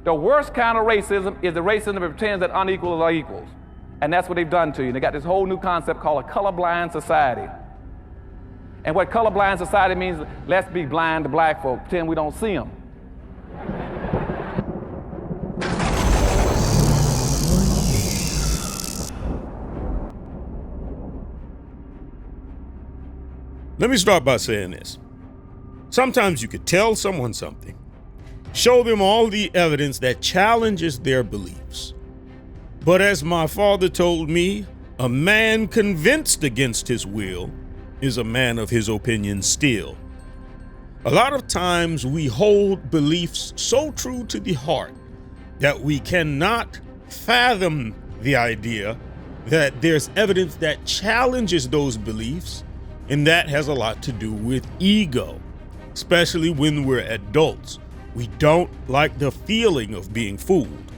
The worst kind of racism is the racism that pretends that unequals are equals. And that's what they've done to you. They got this whole new concept called a colorblind society. And what colorblind society means, let's be blind to black folk, pretend we don't see them. Let me start by saying this. Sometimes you could tell someone something, show them all the evidence that challenges their beliefs. But as my father told me, a man convinced against his will is a man of his opinion still. A lot of times we hold beliefs so true to the heart that we cannot fathom the idea that there's evidence that challenges those beliefs, and that has a lot to do with ego, especially when we're adults. We don't like the feeling of being fooled.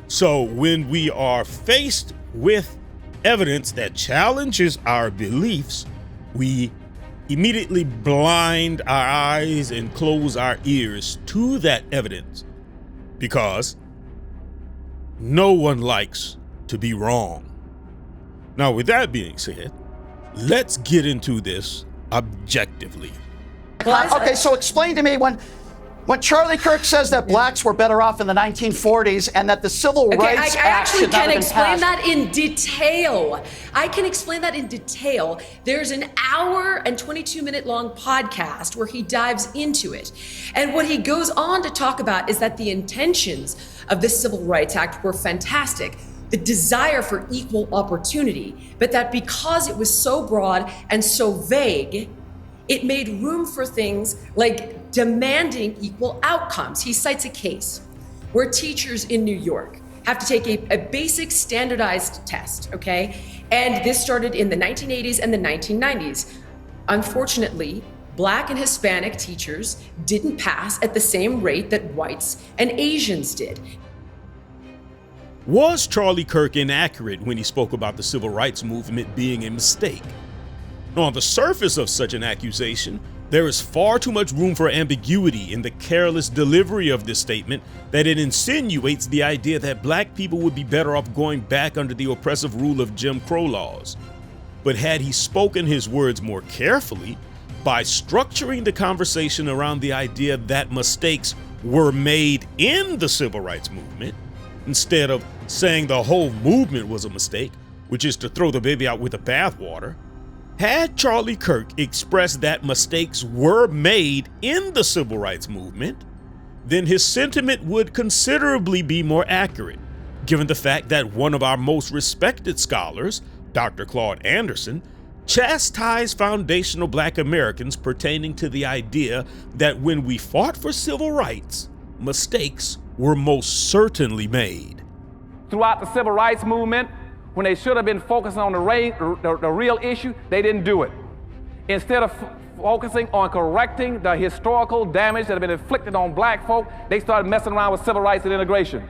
So when we are faced with evidence that challenges our beliefs, we immediately blind our eyes and close our ears to that evidence, because no one likes to be wrong. Now, with that being said, let's get into this objectively. Okay, so explain to me when Charlie Kirk says that blacks were better off in the 1940s and that the Civil Rights Act should not have been passed. I actually can explain that in detail. I can explain that in detail. There's an hour and 22-minute long podcast where he dives into it. And what he goes on to talk about is that the intentions of the Civil Rights Act were fantastic. The desire for equal opportunity, but that because it was so broad and so vague, it made room for things like demanding equal outcomes. He cites a case where teachers in New York have to take a basic standardized test, okay? And this started in the 1980s and the 1990s. Unfortunately, Black and Hispanic teachers didn't pass at the same rate that whites and Asians did. Was Charlie Kirk inaccurate when he spoke about the civil rights movement being a mistake? On the surface of such an accusation, there is far too much room for ambiguity in the careless delivery of this statement that it insinuates the idea that black people would be better off going back under the oppressive rule of Jim Crow laws. But had he spoken his words more carefully, by structuring the conversation around the idea that mistakes were made in the civil rights movement, instead of saying the whole movement was a mistake, which is to throw the baby out with the bathwater, had Charlie Kirk expressed that mistakes were made in the civil rights movement, then his sentiment would considerably be more accurate, given the fact that one of our most respected scholars, Dr. Claud Anderson, chastised foundational black Americans pertaining to the idea that when we fought for civil rights, mistakes were most certainly made. Throughout the civil rights movement, when they should have been focusing on the real issue, they didn't do it. Instead of focusing on correcting the historical damage that had been inflicted on black folk, they started messing around with civil rights and integration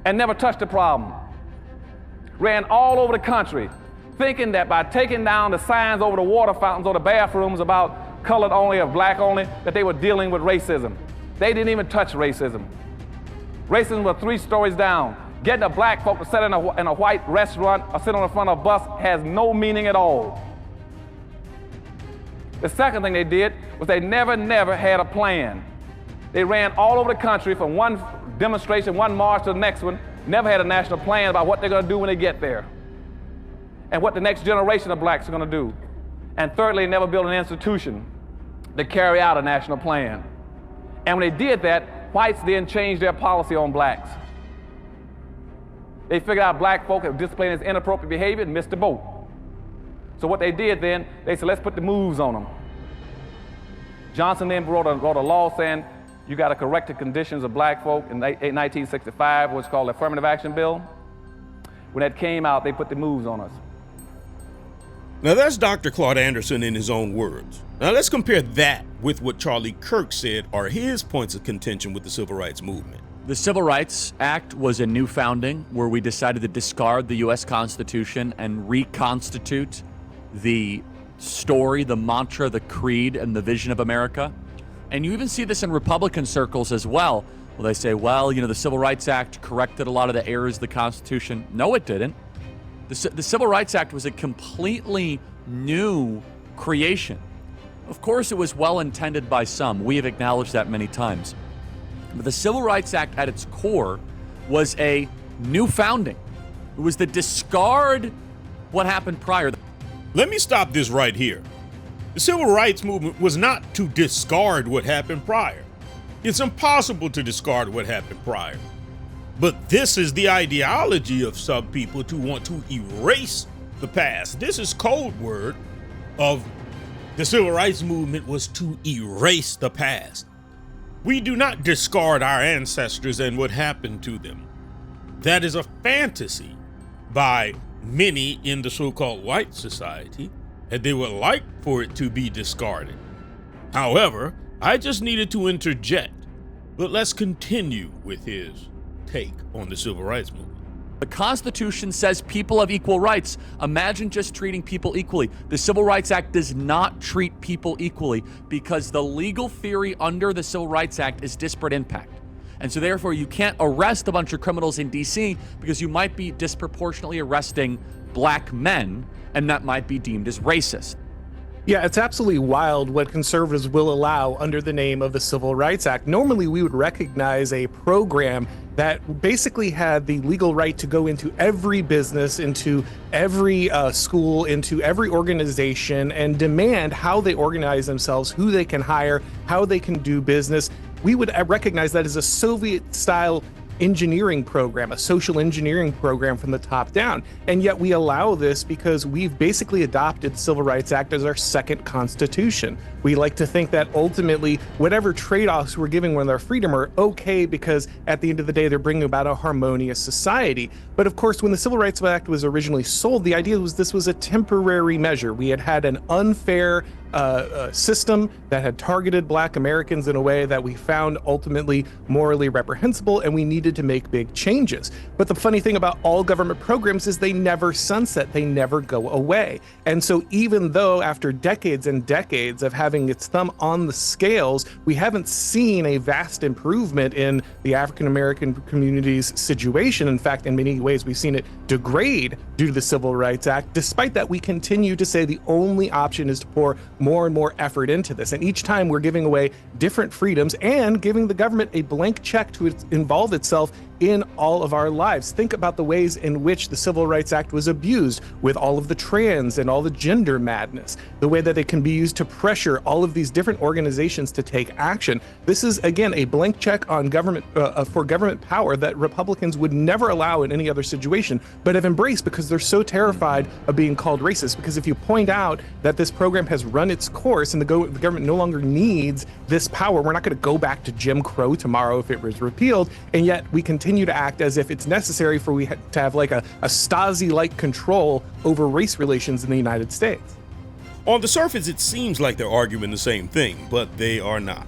and never touched the problem. Ran all over the country, thinking that by taking down the signs over the water fountains or the bathrooms about colored only or black only, that they were dealing with racism. They didn't even touch racism. Racism was 3 stories down. Getting a black folk to sit in a white restaurant or sit on the front of a bus has no meaning at all. The second thing they did was they never had a plan. They ran all over the country from one demonstration, one march to the next one, never had a national plan about what they're gonna do when they get there and what the next generation of blacks are gonna do. And thirdly, they never built an institution to carry out a national plan. And when they did that, whites then changed their policy on blacks. They figured out black folk had displayed this inappropriate behavior and missed the boat. So what they did then, they said, let's put the moves on them. Johnson then wrote a law saying, you got to correct the conditions of black folk in 1965, what's called the Affirmative Action Bill. When that came out, they put the moves on us. Now that's Dr. Claud Anderson in his own words. Now let's compare that with what Charlie Kirk said are his points of contention with the civil rights movement. The Civil Rights Act was a new founding where we decided to discard the U.S. Constitution and reconstitute the story, the mantra, the creed, and the vision of America. And you even see this in Republican circles as well. Well, they say, well, the Civil Rights Act corrected a lot of the errors of the Constitution. No, it didn't. The Civil Rights Act was a completely new creation. Of course, it was well intended by some. We have acknowledged that many times. But the Civil Rights Act at its core was a new founding. It was to discard what happened prior. Let me stop this right here. The civil rights movement was not to discard what happened prior. It's impossible to discard what happened prior. But this is the ideology of some people to want to erase the past. This is code word of the civil rights movement was to erase the past. We do not discard our ancestors and what happened to them. That is a fantasy by many in the so-called white society, and they would like for it to be discarded. However, I just needed to interject, but let's continue with his take on the civil rights movement. The Constitution says people have equal rights. Imagine just treating people equally. The Civil Rights Act does not treat people equally because the legal theory under the Civil Rights Act is disparate impact. And so therefore you can't arrest a bunch of criminals in DC because you might be disproportionately arresting black men, and that might be deemed as racist. Yeah, it's absolutely wild what conservatives will allow under the name of the Civil Rights Act. Normally, we would recognize a program that basically had the legal right to go into every business, into every school, into every organization, and demand how they organize themselves, who they can hire, how they can do business. We would recognize that as a Soviet-style engineering program, a social engineering program from the top down. And yet we allow this because we've basically adopted the Civil Rights Act as our second constitution. We like to think that ultimately whatever trade-offs we're giving with our freedom are okay because at the end of the day, they're bringing about a harmonious society. But of course, when the Civil Rights Act was originally sold, the idea was this was a temporary measure. We had an unfair system that had targeted black Americans in a way that we found ultimately morally reprehensible, and we needed to make big changes. But the funny thing about all government programs is they never sunset, they never go away. And so even though after decades and decades of having its thumb on the scales, we haven't seen a vast improvement in the African American community's situation. In fact, in many ways, we've seen it degrade due to the Civil Rights Act. Despite that, we continue to say the only option is to pour more and more effort into this. And each time we're giving away different freedoms and giving the government a blank check to involve itself in all of our lives. Think about the ways in which the Civil Rights Act was abused with all of the trans and all the gender madness, the way that it can be used to pressure all of these different organizations to take action. This is, again, a blank check on government for government power that Republicans would never allow in any other situation, but have embraced because they're so terrified of being called racist. Because if you point out that this program has run its course and the government no longer needs this power, we're not going to go back to Jim Crow tomorrow if it was repealed, and yet we continue to act as if it's necessary for we to have like a Stasi-like control over race relations in the United States. On the surface, it seems like they're arguing the same thing, but they are not.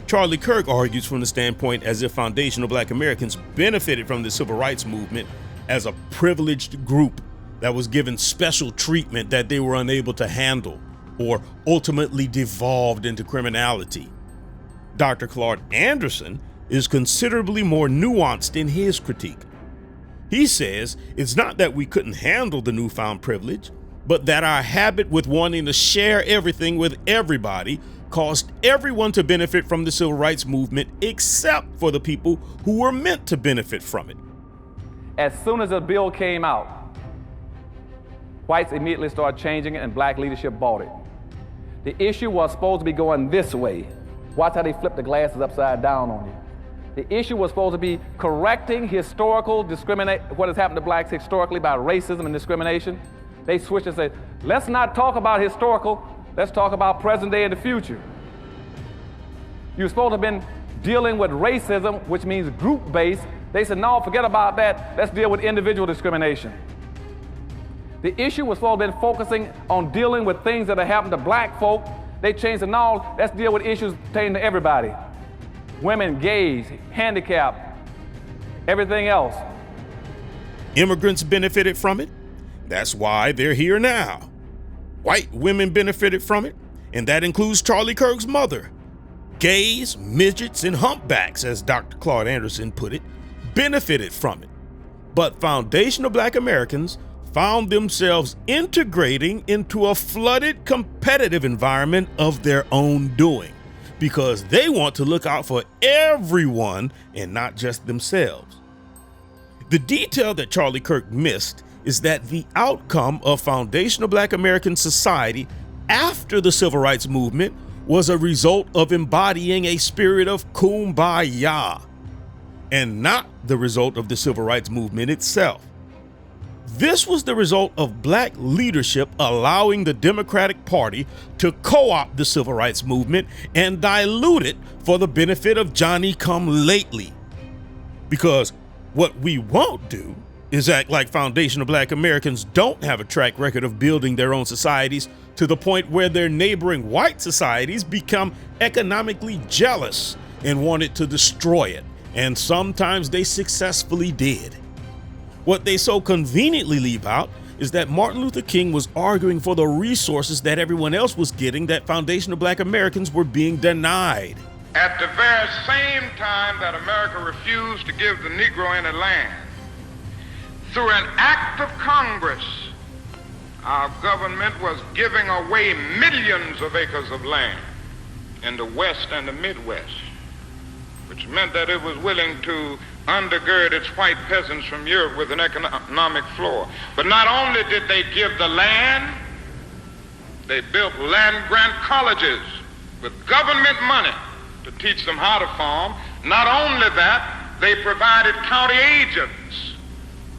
Charlie Kirk argues from the standpoint as if foundational black Americans benefited from the civil rights movement as a privileged group that was given special treatment that they were unable to handle or ultimately devolved into criminality. Dr. Claud Anderson is considerably more nuanced in his critique. He says it's not that we couldn't handle the newfound privilege, but that our habit with wanting to share everything with everybody caused everyone to benefit from the civil rights movement except for the people who were meant to benefit from it. As soon as the bill came out, whites immediately started changing it and black leadership bought it. The issue was supposed to be going this way. Watch how they flip the glasses upside down on you. The issue was supposed to be correcting historical what has happened to blacks historically by racism and discrimination. They switched and said, let's not talk about historical, let's talk about present day and the future. You're supposed to have been dealing with racism, which means group-based. They said, no, forget about that, let's deal with individual discrimination. The issue was supposed to have been focusing on dealing with things that have happened to black folk. They changed it, no, let's deal with issues pertaining to everybody. Women, gays, handicapped, everything else. Immigrants benefited from it. That's why they're here now. White women benefited from it, and that includes Charlie Kirk's mother. Gays, midgets, and humpbacks, as Dr. Claud Anderson put it, benefited from it. But foundational Black Americans found themselves integrating into a flooded competitive environment of their own doing, because they want to look out for everyone and not just themselves. The detail that Charlie Kirk missed is that the outcome of foundational Black American society after the Civil Rights Movement was a result of embodying a spirit of kumbaya, and not the result of the Civil Rights Movement itself. This was the result of Black leadership allowing the Democratic Party to co-opt the Civil Rights Movement and dilute it for the benefit of Johnny-come-lately. Because what we won't do is act like foundational Black Americans don't have a track record of building their own societies to the point where their neighboring white societies become economically jealous and wanted to destroy it. And sometimes they successfully did. What they so conveniently leave out is that Martin Luther King was arguing for the resources that everyone else was getting that foundational Black Americans were being denied. At the very same time that America refused to give the Negro any land, through an act of Congress, our government was giving away millions of acres of land in the West and the Midwest, which meant that it was willing to undergird its white peasants from Europe with an economic floor. But not only did they give the land, they built land-grant colleges with government money to teach them how to farm. Not only that, they provided county agents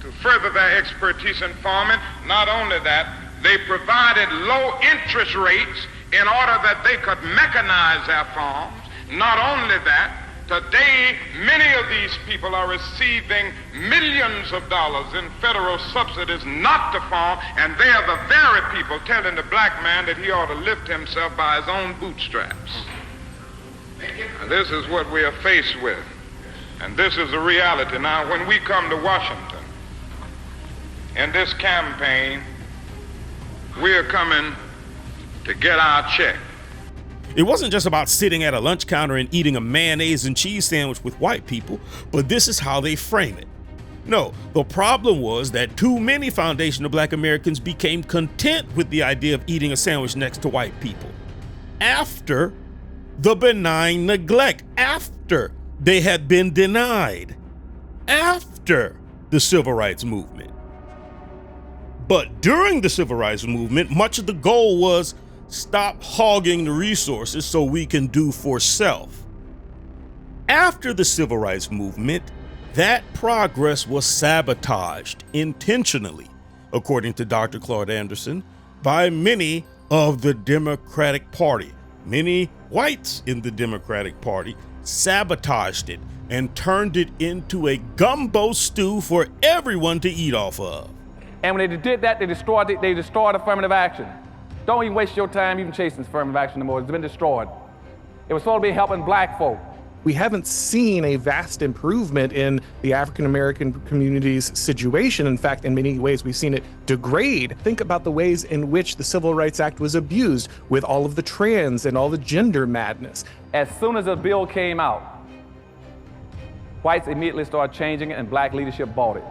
to further their expertise in farming. Not only that, they provided low interest rates in order that they could mechanize their farms. Not only that, today, many of these people are receiving millions of dollars in federal subsidies not to farm, and they are the very people telling the black man that he ought to lift himself by his own bootstraps. And this is what we are faced with, and this is the reality. Now, when we come to Washington in this campaign, we are coming to get our check. It wasn't just about sitting at a lunch counter and eating a mayonnaise and cheese sandwich with white people, but this is how they frame it. No, the problem was that too many foundational Black Americans became content with the idea of eating a sandwich next to white people after the benign neglect, after they had been denied, after the Civil Rights Movement. But during the Civil Rights Movement, much of the goal was stop hogging the resources so we can do for self. After the Civil Rights Movement, that progress was sabotaged intentionally, according to Dr. Claud Anderson, by many of the Democratic Party. Many whites in the Democratic Party sabotaged it and turned it into a gumbo stew for everyone to eat off of. And when they did that, they destroyed affirmative action. Don't even waste your time even chasing affirmative action anymore. It's been destroyed. It was supposed to be helping black folk. We haven't seen a vast improvement in the African American community's situation. In fact, in many ways, we've seen it degrade. Think about the ways in which the Civil Rights Act was abused with all of the trans and all the gender madness. As soon as the bill came out, whites immediately started changing it and black leadership bought it.